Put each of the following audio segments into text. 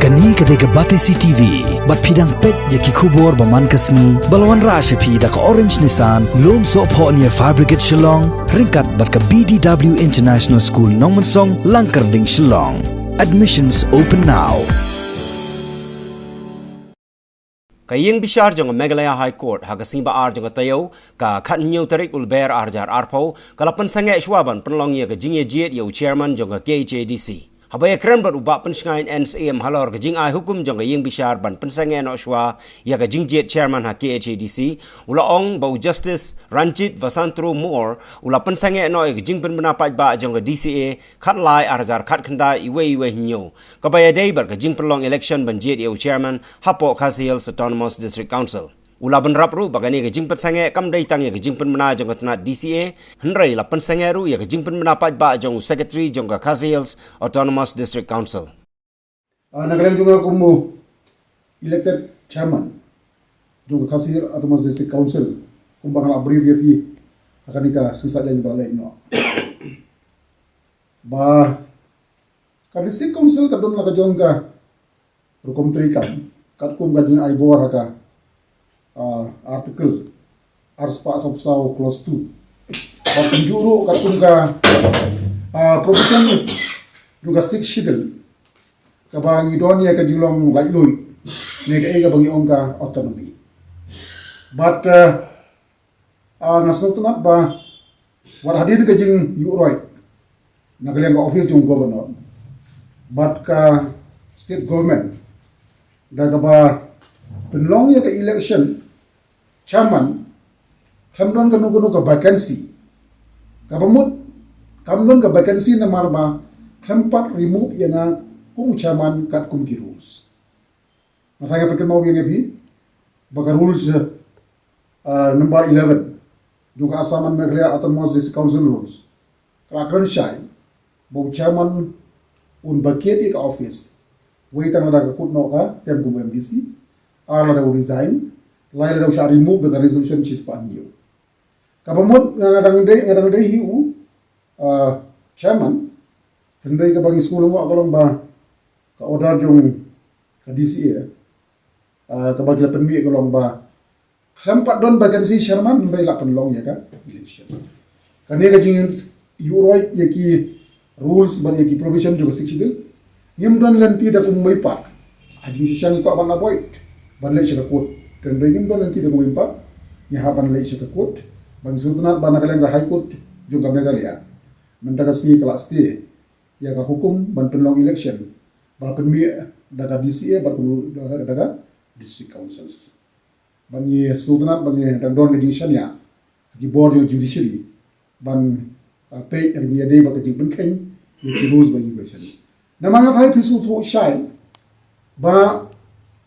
Kani ketika Batisi TV, bat pidang pet yaki kubur baman kasni, balawan rasha pi da ka Orange Nissan, lom so po niya Fabricate Shillong, ringkat bat ka BDW International School Nongmansong, Langkarding Shillong. Admissions open now. Kaying bishar jong Meghalaya High Court hagasimba ar jong tayo ka khat new tarik ulber arjar arpo kalapan sange shwaban penlong ye gajing ye jet ye chairman jong KHADC habaya kran bar uba penshkain NSAM halor gajing ai hukum jong kaying bishar ban pensange no shwa ye gajing jet chairman ha KHADC ula ong bau justice Ranjit Vasantru Moore ula pensange no ye gajing pen benapat ba jong DCA khat lai arjar khat khanda iwe nyo kabaya day bar gajing penlong election ban jet ye chairman hapo Khasi Hills Autonomous District Council ula ban rapru bagani gajing pensange kam dai tang ye gajing pen mena jong tna DCA hnrai la pensange ru ye gajing pen menapat ba jong secretary jong Khasi Hills Autonomous District Council nagalang juga kumu elected chairman jong Khasi Hills Autonomous District Council kumbang abri vi akan nika sisa dan balai no ba ka district council kadon la ka jong ka rukom trikam kat kum gajing ai bor ka artikel arspa sabsau clause 2 ba penjuru kat kum ka profession juga stick shidel ka bangi donia ka jilong lai lui ne ka ega bangi ongka autonomy but ngasno tunat ba war hadir ka jing uroi nagalian ka office jong governor but ka state government daga ba penlong ya ka election chairman kamdon ka nugo ka vacancy kabamut kamdon ka vacancy na marba kampat remove yang kung chairman kat kum ki rules matanga pekan mau yang bi baka rules number 11 juga asaman Meghalaya Autonomous District Council rules kelakran syai bau chairman un baket ka office wait ang ada kut no ka tem kum MDC ala da resign lain da usah remove the resolution chispan new kabamut ngadang day hiu chairman tendai ka bagi school mo akolong ba ka order jong ka DCA ka bagi penmi akolong ba lampat don vacancy chairman bai la penlong ya ka election kani ka jing uroi yaki rules ban yaki provision juga sikidil ngim don lenti da kum mai pa ajing sisang ko ban avoid ban le chaka court kan bai ngim don lenti da kum mai pa ya ha ban le chaka court ban sunat ban kaleng da high court jung ka Meghalaya mendaga si kelas T ya ka hukum ban penlong election ba penmi daga DCA ba daga district councils ban ye sunat ban ye dan don nging shania ki board judiciary ban pay yang dia day ba ka jing ben yaki rules ba election namanga thai pisu thu shai ba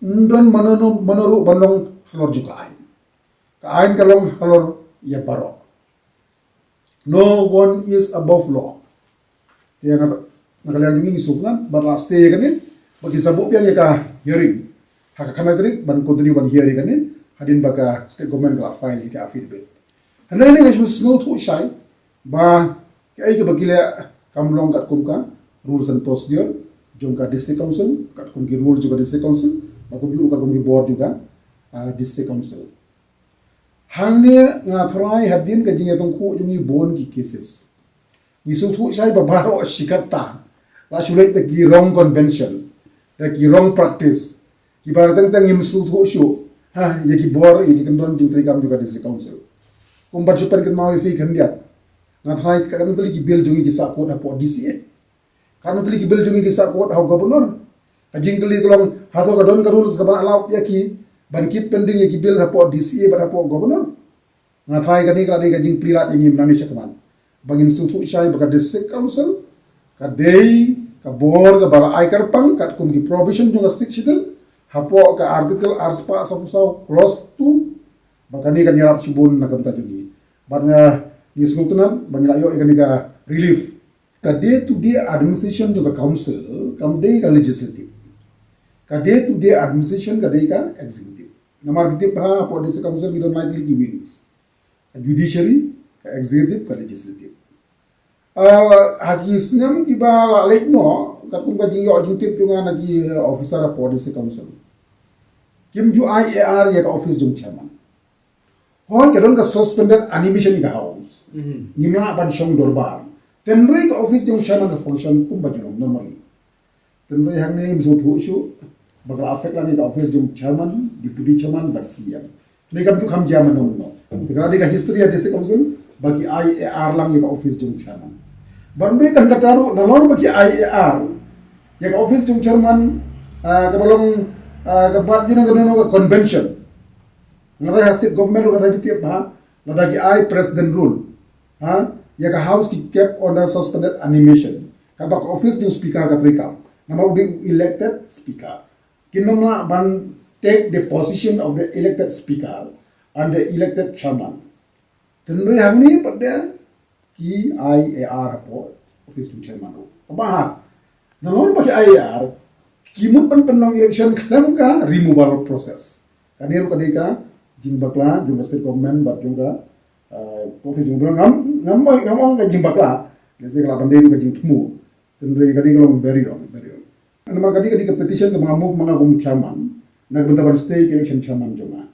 ndon manoro bandong halor juga ain kalong halor ya baro no one is above law dia nagalang ni suklan ba last day kanin bagi sabuk yang ka hearing haka kana drik ban continue ban hearing kanin hadin baka state government ka file ka affidavit hanai ni isu snow thu shai ba kai ka bagila kamlong kat kumka rules and procedure jongka district council kat kumki rules juga district council aku biru kat kumki board juga district council hangnya ngatrai hadin ka jinga tongku jungi bon ki cases isu thu sai ba baro shikata la sulai the wrong convention the wrong practice ki ba tang im su thu shu ha ye ki bor ye ki kandon dintri kam juga district council kumbar super kan mau fi khandiat ngatrai ka kan tuli ki bill jungi ki sa ko da po DCA kan tuli ki bill jungi ki sa ko da governor ajing kali kolong hato ka don ka rules ka ban allow ya ki ban keep pending ya ki bill da po DCA ba da po governor ngatrai ka ni ka dei ka jing prilat ingim nani sakman bangin su thu shai ba ka district council ka dei ka bor ka bara ai kar pang ka kum ki provision junga stick shidel hapo ka article arspa sabsau clause 2 ba ka ni ka nyarap subun na kam ta jungi ban ni sultanan banyak ikan ika relief ka day to day administration juga council kam day ka legislative ka day to day administration ka day ka executive namar bitip ha po district council we don't like the wings judiciary ka executive ka legislative hagi snam iba lek no kat kum ka jing yo jing tip junga na ki officer of policy council kim ju IAR ya ka office jung chairman hoy ka don ka suspended animation ka house nimla ban shong dorbar tenrei ka office jung chairman ka function kum ba jung normally tenrei hang ne miso thu issue bakal affect lang ka office jung chairman deputy chairman bar CM ne kam ju kham chairman no tekra ka history ya desi council bagi IAR lang ya ka office jung chairman Bandai kan kataru nalor bagi IAR ya ka office jung chairman ka balong ka bat gina ka convention ngarai state government ka tadi tiap ha nadagi I president rule ha ya ka house ki kept under suspended animation ka bak office jung speaker ka trikam nama udi elected speaker kinoma ban take the position of the elected speaker and the elected chairman tenre hamni pada ki IAR po office jung chairman ro bahat nalor bagi IAR kimut pan penong election klam ka removal process kadir kadika jing bakla jung state government bat jung ka office jung ngam ka jing bakla lese kala bandai ka jing tmu tenre kadika long very wrong nama kadika petition ke mamuk mangagum chairman nagbantaban state election chairman junga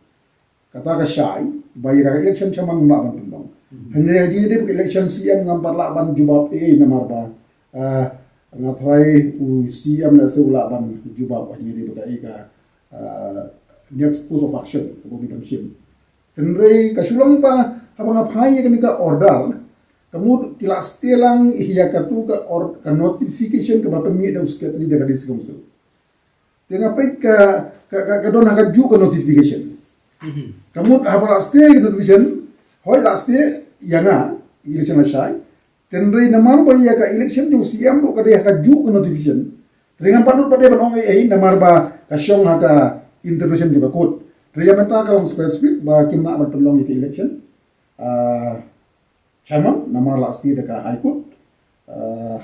kata ka syai bayi ka election chairman ma ban pendong hanya haji dia election CM ngam parla ban jubab namar ba ngatrai u CM na se ula ban jubab hanya dia bekai ka next course of action ko di pension tenrei ka sulong pa habang apai ka nika order kamu tila stelang iya katu ka or ka notification ke bapa mi da uskatri da kadis kamsu tengah pai ka don ka ju ka notification kamu habang stay ke notification hoy last day yanga election asai tenrei namar ba ya ka election du CM do ka dia ka ju ka notification dengan panut pada ban ong namar ba ka syong ha ka intervention juga kot dia minta kalau spesifik ba kimna ban tolong ke election chairman namar last day ka high court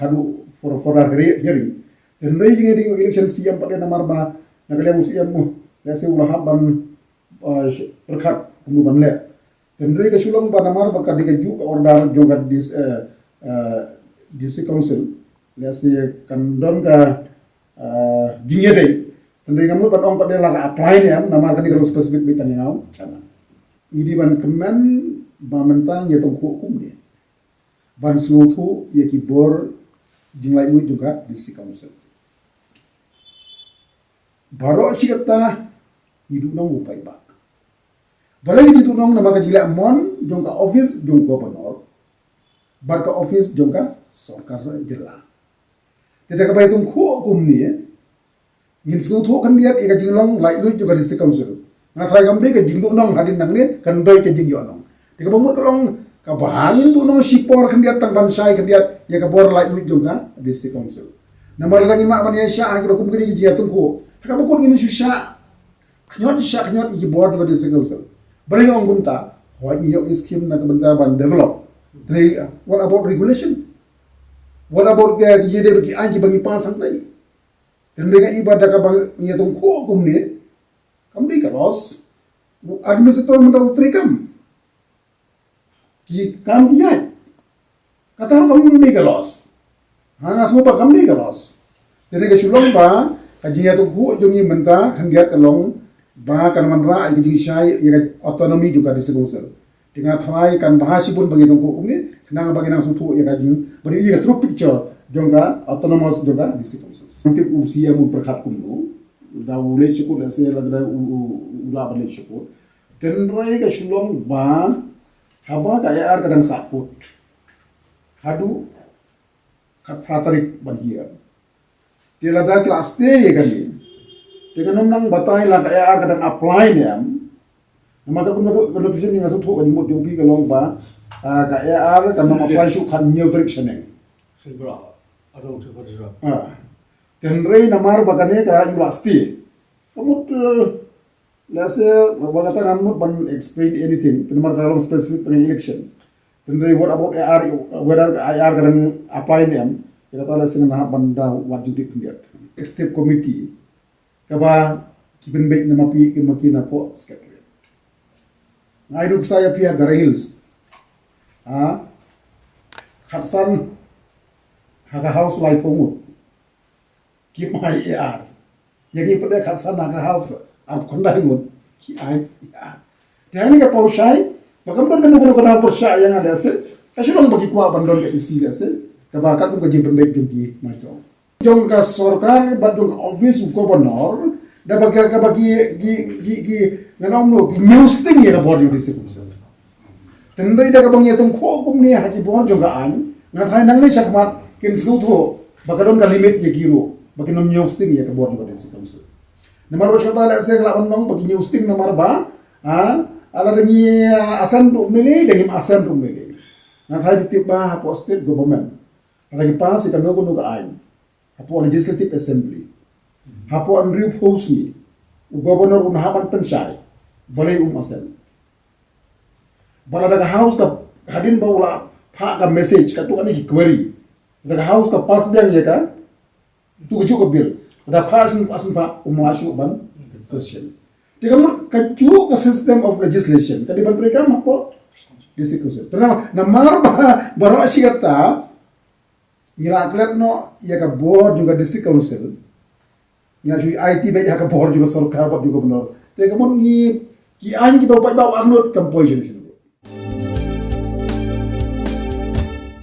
hadu for our hearing tenrei jing di election CM pada namar ba nakalem CM mo lase ulah ban perkat pembuban le tenrei ka sulong ba namar ba ka dika ju ka order jonga dis council lase kandon ka jingete tenrei kamu ba ong pada la apply ni am namar ka dika specific bitan ngau chairman ngidi ban kemen ba mentang ya tong hukum dia ban suatu ya kibor jinglai mu juga di si council baro si kata hidup nong upai ba balai hidup nong nama ka jila mon jong ka office jong governor bar ka office jong ka sarkar jilla tidak ka baitung hukum ni ngin suatu kan dia ika jinglong lai lu juga di si council ngathai kam ka jinglong nong hadin nang ni kan doi ke jingyo nong tika bamur kalong kabahangin tu nong sipor kan dia tang bansai kan dia ya ka bor lai lu juga di si council nama lagi mak ban ya sya ki bakum kini ji atun ko ka bakun ngin susah knyot i bor di si council bari ong gumta hoy ni yok scheme na kabanta ban develop what about regulation what about ke ji de ki anji bagi pasang tai tendega ibadah ka bang ni tong ko kum ni kam di ka los administrator menta utrikam ki kam dia kata kamu ni ka los hanga semua kam ni ka los tendega sulong ba kajinya tu ku jongi menta kan dia kalong ba kan manra ai kijing syai ya autonomy juga di segusel dengan try kan bahasi pun bagi tong hukum ni nang bagi nang sutu ya kajing beri ya true picture jonga autonomous juga di segusel nanti usia mu berkat kumdu da ule cikut da se lagda ula balik cikut tenrai ka sulong ba haba ka ya kadang saput hadu kat pratarik bagia dia lada kelas T ya kan ni dengan nang batai la kaya kadang apply ni am nama ka pun ka notification ni ngaso tho ka jimot jompi ka long ba kaya kan nama apply su kan neutrik seneng Sibra adong seperti tenrei namar bagane ka university kamut lase bagata namut ban explain anything tenmar dalam specific tentang election tenrei what about AR whether IR kadang apply ni am kata lase ngah banda wajib dia state committee kaba kiben baik nama pi makina po secretary ngai duk saya pia Garahils khatsan haga house life pomut ki mai AR jadi pada kat sana ke hal ar kondai ngut ki ai AR dia ni ka pausai bakam don kan ko persya yang ada se kasulong bagi kuat bandon ke isi ke se kabakat ko jing pendek jing macam jong ka sorkar bat jong office gubernur da bagi nganong no news thing ya bor di se tendai da ka bang yatung ko kum ni haji bor jong ka an ngathai nang ni sakmat kin su tho bakadon ka limit ye giro bagi nom news thing ya ka bor jong di se nomor berkata la se la nong bagi news thing nomor ba ala dengi asan tu mili dengi asan tu mili ngathai ditiba hapo state government lagi pas ikan no ka ai hapo legislative assembly hapo andrew house ni governor hapan pensai boleh asan bala daga house ka hadin baula pha ka message ka tu ani query daga house ka pass biang ya ka tu ko bill da pass pa masuk ban question dia kacu ke system of legislation tadi ban mereka mapo disikusi terus namar baru asyikata nila aklet no ya ka board juga district council ya sui IT ba ya ka board juga sarkar ba juga benar te kamon ni ki an ki ba anut composition